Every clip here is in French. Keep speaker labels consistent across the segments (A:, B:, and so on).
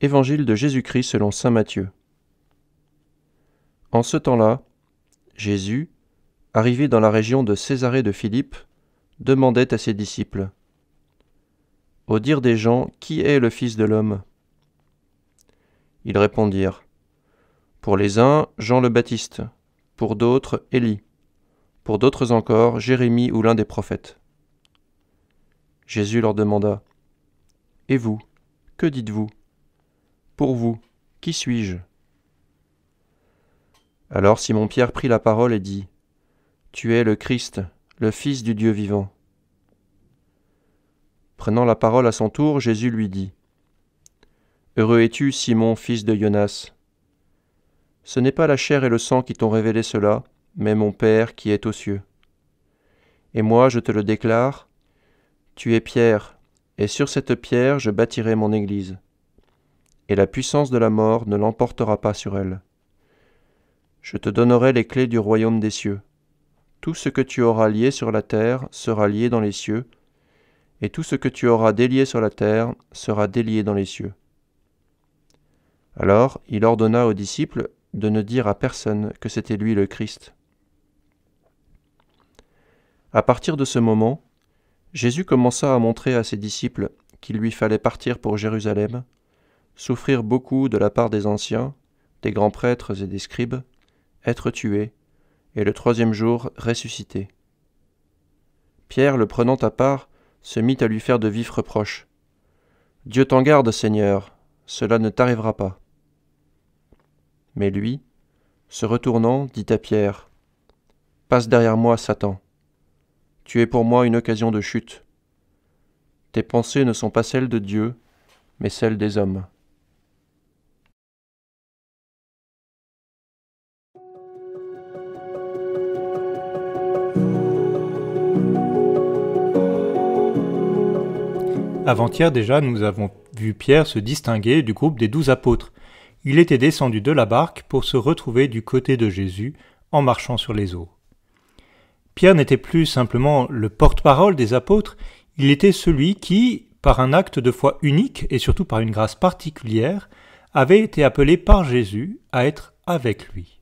A: Évangile de Jésus-Christ selon saint Matthieu. En ce temps-là, Jésus, arrivé dans la région de Césarée de Philippe, demandait à ses disciples : « Au dire des gens, qui est le Fils de l'homme » Ils répondirent : « Pour les uns, Jean le Baptiste, pour d'autres, Élie, pour d'autres encore, Jérémie ou l'un des prophètes. » Jésus leur demanda : « Et vous, que dites-vous ? Pour vous, qui suis-je » Alors Simon-Pierre prit la parole et dit : « Tu es le Christ, le Fils du Dieu vivant. » Prenant la parole à son tour, Jésus lui dit : « Heureux es-tu, Simon, fils de Jonas. Ce n'est pas la chair et le sang qui t'ont révélé cela, mais mon Père qui est aux cieux. Et moi, je te le déclare, tu es Pierre, et sur cette pierre je bâtirai mon Église. Et la puissance de la mort ne l'emportera pas sur elle. Je te donnerai les clés du royaume des cieux. Tout ce que tu auras lié sur la terre sera lié dans les cieux, et tout ce que tu auras délié sur la terre sera délié dans les cieux. » Alors il ordonna aux disciples de ne dire à personne que c'était lui le Christ. À partir de ce moment, Jésus commença à montrer à ses disciples qu'il lui fallait partir pour Jérusalem, souffrir beaucoup de la part des anciens, des grands prêtres et des scribes, être tué, et le troisième jour ressuscité. Pierre, le prenant à part, se mit à lui faire de vifs reproches. « Dieu t'en garde, Seigneur, cela ne t'arrivera pas. » Mais lui, se retournant, dit à Pierre : « Passe derrière moi, Satan. Tu es pour moi une occasion de chute. Tes pensées ne sont pas celles de Dieu, mais celles des hommes. »
B: Avant-hier déjà, nous avons vu Pierre se distinguer du groupe des 12 apôtres. Il était descendu de la barque pour se retrouver du côté de Jésus en marchant sur les eaux. Pierre n'était plus simplement le porte-parole des apôtres, il était celui qui, par un acte de foi unique et surtout par une grâce particulière, avait été appelé par Jésus à être avec lui.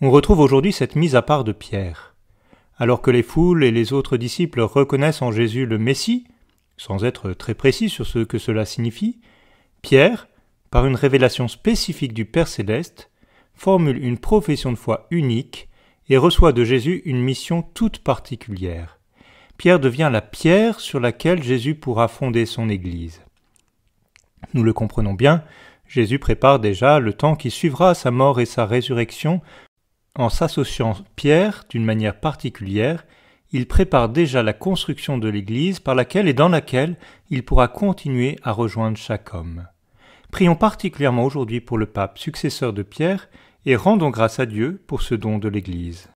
B: On retrouve aujourd'hui cette mise à part de Pierre. Alors que les foules et les autres disciples reconnaissent en Jésus le Messie, sans être très précis sur ce que cela signifie, Pierre, par une révélation spécifique du Père Céleste, formule une profession de foi unique et reçoit de Jésus une mission toute particulière. Pierre devient la pierre sur laquelle Jésus pourra fonder son Église. Nous le comprenons bien, Jésus prépare déjà le temps qui suivra sa mort et sa résurrection. En s'associant Pierre d'une manière particulière, il prépare déjà la construction de l'Église par laquelle et dans laquelle il pourra continuer à rejoindre chaque homme. Prions particulièrement aujourd'hui pour le pape successeur de Pierre et rendons grâce à Dieu pour ce don de l'Église.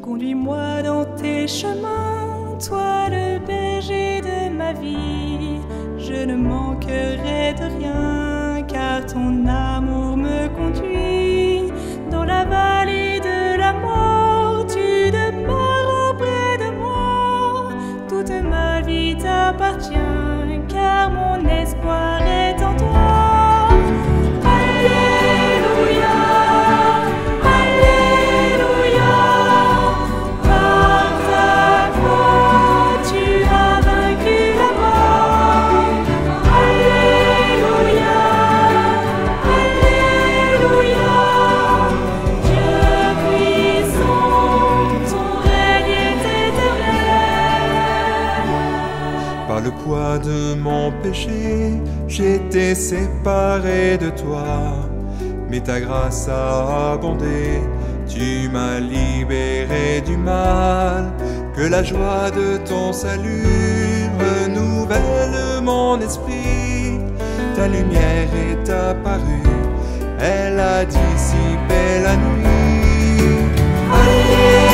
C: Conduis-moi dans tes chemins, toi le berger de ma vie. Je ne manquerai de rien, car ton amour me conduit. Dans la vallée de la mort, tu demeures auprès de moi. Toute ma vie t'appartient, car mon espoir est en toi. Alléluia.
D: De mon péché, j'étais séparé de toi, mais ta grâce a abondé, tu m'as libéré du mal. Que la joie de ton salut renouvelle mon esprit, ta lumière est apparue, elle a dissipé la nuit. Alléluia.